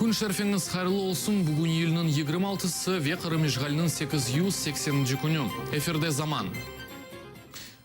Күн шәрфеңіз қайырлы олсын, бүгін елінің 26-сы ве Қырым ешғалінің 880 күні. Эфирде заман.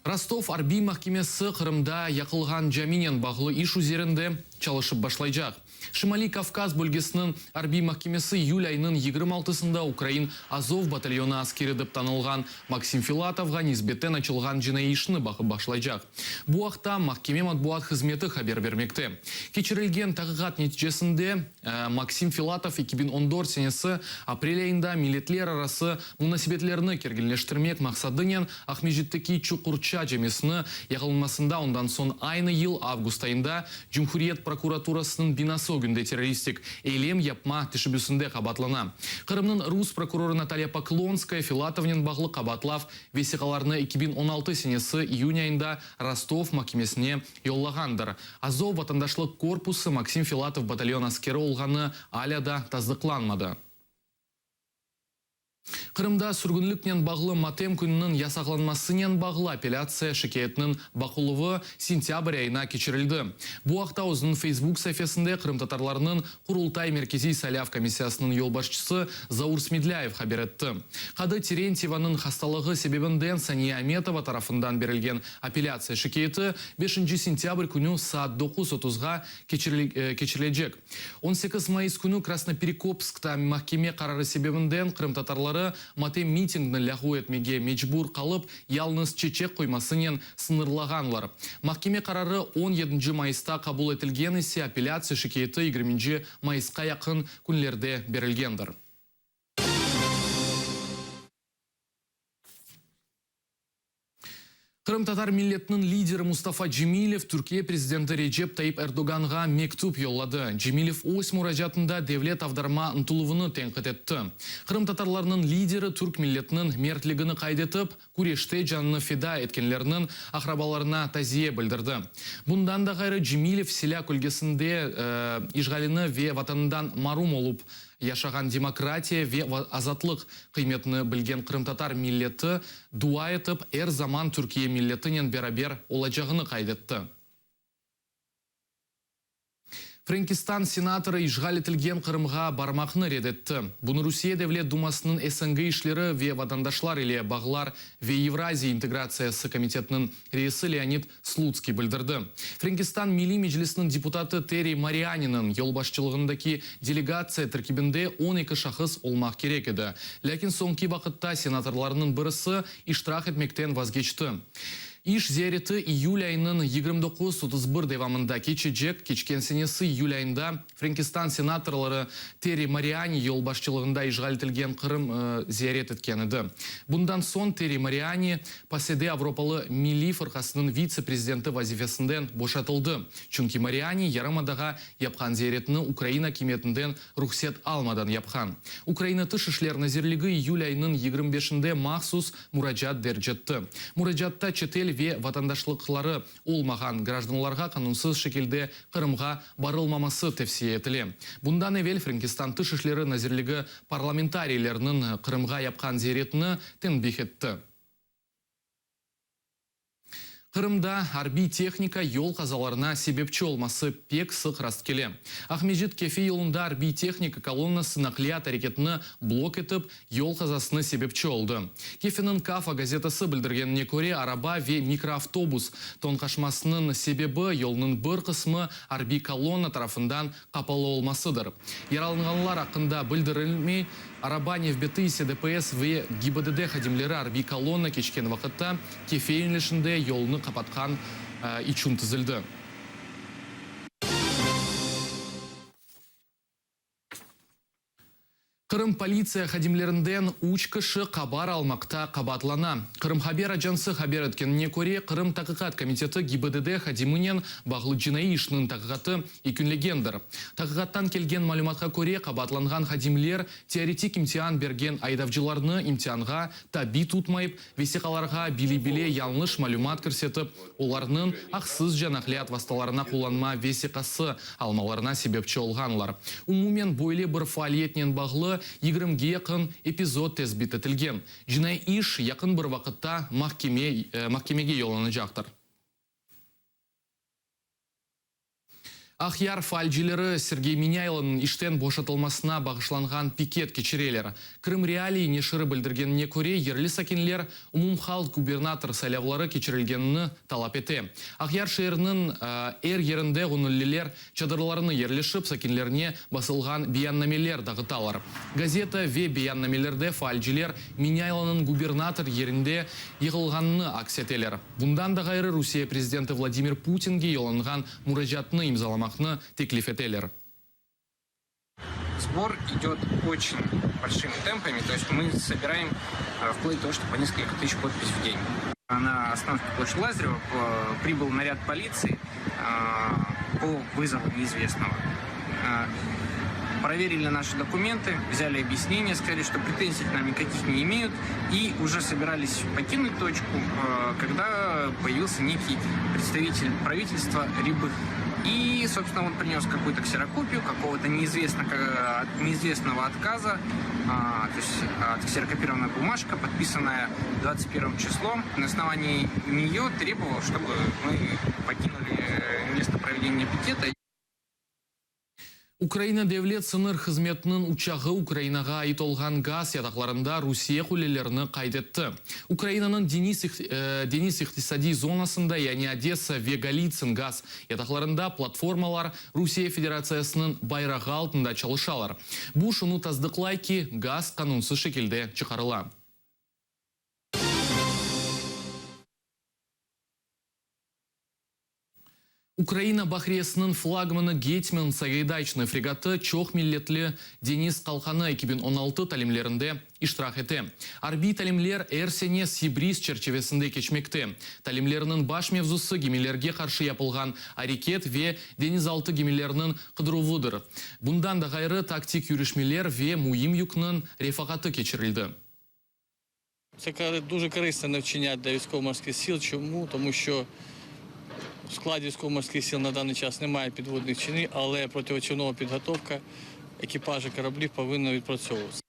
Ростов Арби махкемесі Қырымда яқылған жаминен бағылы иш üzerinde çalışып башлайжақ. Шимали Кавказ бөлгесінің Арби махкемесі июль айының 26-сында Украин Азов батальоны аскері деп танылған Максим Филатовға низбеттен açылған жинай ишіні башлайжақ. Бұл уақытта махкеме матбуат қызметі хабар бермекті. Кечірілген тағығат нәтижесінде Максим Филатов 2014 сенесі апрель айында милетлер арасы мұнасибетлеріні кергенлештірмек мақсадынен Ахмежеттікі Чуқурча жемесіні яғылмасында ондан сон айны ел август айында Жүмхуриет прокуратурасының бинасы огünde террористик эйлем япма тишибюсінде қабатлана. Қырымның рус прокуроры Наталья Поклонская Филатовнен бағлы қабатлав весиқаларны 2016 сенесі июнь айында Ростов махкемесіне йоллағандыр. Азов ватандашлық корпусы Максим Филатов батальон аскері олғаны аляда таздықланмады. Қырымда сүргінлікнен бағлы матем күнінің ясақланмасынен бағлы апелляция шекетінің бақылығы сентябрь айына кечірілді. Бұл ақта өзінің Facebook сәфесінде Қырым татарларының Құрылтай меркези сәляв комиссиясының елбашчысы Заур Смедляев хабар етті. Қады Терентьеваның хасталығы себебінден Сания Аметова тарафындан берілген апелляция шекеті 5 сентябрь күні саат 9:30-ға кечірілежек. 18 майыс күні Красноперекопскта махкеме қарары себебінден Қырым татарлары матем митингні ләғу етмеге мечбур қалып, ялныз чечек қоймасынен сынырлағанлар. Махкеме қарары 17 майыста қабыл етілген есе апелляция шекеті 20 майысқа яқын күнлерде берілгендір. Қырым татар миллетінің лидері Мустафа Джемилев Түркия президенті Реджеп Тайип Эрдоганға мектуб йоллады. Джемилев өз мұражатында девлет авдарма ұнтылуыны тенқет етті. Қырым татарларының лидері түрк миллетінің мертлігіні қайдетіп, күреште жаныны феда еткенлерінің ақрабаларына тазие білдірді. Бұндан да ғайры Джемилев селя көлгесінде ижғаліні ве ватанынан марум олып, яшаған демократия ве азатлық қиметіні білген Қырым татар миллеті дуа етіп, заман Түркия миллетінен берабер олачағыны қайдетті. Франкистан сенаторы ишғал етілген Қырымға бармақны редетті. Бұны Русия Девлет Думасының СНГ ишлері ве ватандашлар или бағлар ве Евразия интеграциясы комитетінің рейсі Леонид Слуцкий білдірді. Франкистан Милли Меджлисінің депутаты Терри Марианинын елбашчылығындаки делегация тіркебінде 12 шақыз олмақ керек еді. Ләкин соңки вақытта сенаторларының бірісі иштрақ етмектен вазгечті. Иш зияреті июль айының 29-31 девамында кечежек, кечкен сенесі июль айында Франкистан сенаторлары Терри Мариани елбашчылығында ишғал етілген Қырым зиярет еткен еді. Бұндан сон Терри Мариани паседе Авропалы Милли фырқасының вице-президенті вазифесінден бошатылды. Чүнки Мариани ярамадаға япқан зияретіні Украина кеметінден рұқсет алмадан япқан. Украина тыш ішлер назерлігі июль айының 25-інде махсус мұраджат дәржетті. Мұраджатта четел ве ватандашлықлары олмаған гражданларға қанунсыз шекелде Қырымға барылмамасы тәвсие етілі. Бұндан евел Франкистан тыш ішлері назерлігі парламентарийлерінің Қырымға япқан зиретіні тенбих етті. Қырымда арби техника ел қазаларына себепчі олмасы пек сық расткеле. Ахмежит кефе елында арби техника колоннасы нақлият әрекетіні блок етіп, ел қазасыны себепчі олды. Кефенің Кафа газетасы білдіргеніне көре араба ве микроавтобус тонқашмасының себебі елінің бір қысмы арби колонна тарафындан қапалы олмасыдыр. Яралынғанлар ақында білдірілмей, араба невбеті ДПС ве ГИБДД хадимлері арби колонна кечкен вақытта кефе юнлешінде елны қапатқан ичун тізілді. Қырым полиция хадимлерінден учкышы қабар алмақта қабатлана. Қырым хабер аджансы хабер еткеніне көре Қырым тақиқат комитеті ГИБДД хадимінен бағлы жинай ішінің тақиқаты екінлегендір. Тақиқаттан келген малюматқа көре қабатланған хадимлер теоретик имтиан берген айдавжыларны имтианға таби тұтмайып, весиқаларға биле-биле ялныш малюмат көрсетіп, оларының ақсыз жанақлият васталарына қоланма весиқасы алмаларына себепчі олғанлар. Умумен бойле бір фаалиетнен бағлы 20-ге яқын эпизод тезбит етілген. Жинай иш яқын бір вақытта махкемеге yollanacaqtır. Ахяр фальджилері Сергей Миняйланын иштен бошатылмасына бағышланған пикет кечерелер. Крым реалии нешірі білдіргеніне көре ерлі сакенлер умумхалк губернатор сайлавлары кечерілгеніні талап ете. Ахяр шерінің ерінде ғұнылелер чадырларыны ерлішіп сакенлеріне басылған бияннамелер дағыталар. Газета ве бияннамелерде фальджилер Миняйланын губернатор ерінде еғылғаныны аксетелер. Бұндан да ғайры Русия президенті Владимир Путинге еланған мұражатыны имзаламақны теклиф етелер. Сбор идет очень большими темпами, то есть мы собираем вплоть до того, что по несколько тысяч подписей в день. На остановке площади Лазарева прибыл наряд полиции по вызову неизвестного. Проверили наши документы, взяли объяснения, сказали, что претензий к нам никаких не имеют, и уже собирались покинуть точку, когда появился некий представитель правительства Рябых. И, собственно, он принес какую-то ксерокопию какого-то неизвестного отказа, то есть ксерокопированная бумажка, подписанная 21 числом. На основании нее требовал, чтобы мы покинули место проведения пикета. Украина девлет сыныр хызметінің учағы Украинаға айтолған газ ятақларында Русия хулелеріні қайдетті. Украинаның Денис иқтисади зонасында, яғни Одесса, Вегалицин газ ятақларында платформалар Русия Федерациясының байрағы алтында чалышалар. Бұл шыны таздықлайки газ қанунсы шекелде чықарыла. Украина бахресінің флагманы Гетмен Сагайдачны фрегаты чоқ миллетлі Денис Қалқаны 2016 талимлерінде иштирак еті. Арби талимлер әрсене Сибриз черчевесінде кечмекті. Талимлерінің баш мевзусы гемелерге қаршы япылған арекет ве денизалты гемелерінің қыдырувыдыр. Бұндан да ғайры тактик юрішмелер ве муим юкнын рефақаты кечірілді. Це дуже корисне навчання для військово-морських сил. Чому? Тому що в складі військово-морських сил на даний час немає підводних чинів, але противочовнова підготовка екіпажу кораблів повинна відпрацьовуватися.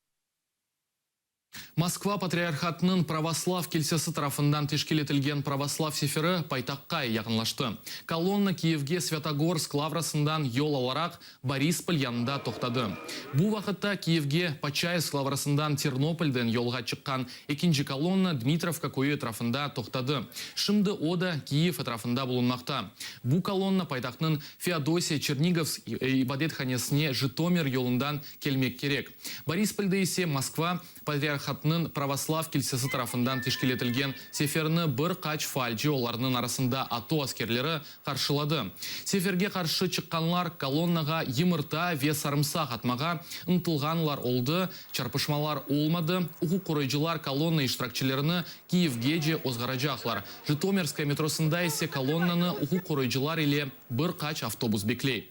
Москва патриархатының православ келсесі тарафындан тешкелетілген православ сефері пайтаққа яғынлашты. Колонна Киевге Святогорск лаврасындан йол аларақ Борисполь янында тоқтады. Бұл вақытта Киевге Почаевск лаврасындан Тернопольден йолға шыққан екінші колонна Дмитровка көйі тарафында тоқтады. Шымды ода Киев тарафында болынмақта. Бұл колонна пайтақның Феодосия Черниговск ибадетханесіне Житомир йолындан келмек керек. Бориспольда есе Москва патриархатының православ келсесі тарафындан тешкелетілген сеферні бір қач фальджи оларының арасында ато аскерлері қаршылады. Сеферге қаршы шыққанлар колоннаға емірта ве сарымсақ атмаға ұмтылғанлар олды, чарпышмалар олмады, ұқы қорайжылар колонна иштиракчыларыны Киевге же озғараджақлар. Житомирская метросында есе колоннаны ұқы қорайжылар иле бір қач автобус беклей.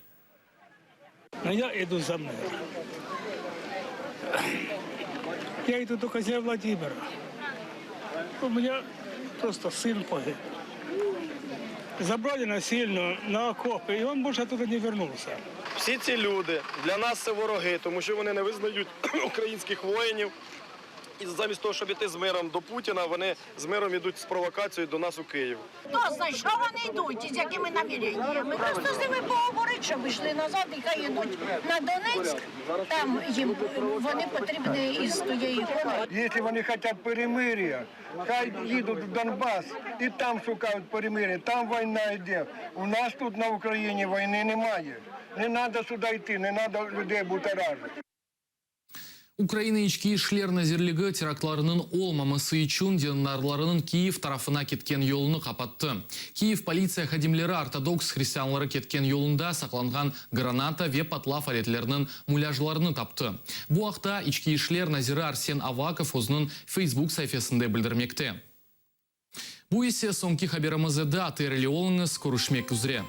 Я иду за мной. Я иду до князя Владимира. У меня просто сын погиб. Забрали насильно на окопи, і він більше туди не повернувся. Всі ці люди для нас це вороги, тому що вони не визнають українських воїнів. І замість того, щоб йти з миром до Путіна, вони з миром йдуть з провокацією до нас у Київ. Хто знає, що вони йдуть, з якими наміреннями? Просто з ними поговорити, щоб йшли назад, і хай йдуть на Донецьк, там їм вони потрібні із тієї гори. Якщо вони хочуть перемир'я, хай їдуть в Донбас і там шукають перемир'я, там війна йде. У нас тут на Україні війни немає. Не треба сюди йти, не треба людей бутаражити. Украина ички ишлер назерлігі терактларының олмамысы üçün денарларының Киев тарафына кеткен yolunu қапатты. Киев полиция хадимлері ортодокс христианлары кеткен yolunda сақланған граната ве патла фаретлерінің муляжларını тапты. Бұл ақта ички ишлер назирі Арсен Аваков өзінің Facebook сайфесінде білдірмекті. Бұл есе соңки хаберімізді атырылы олыңыз көрішмек үзре.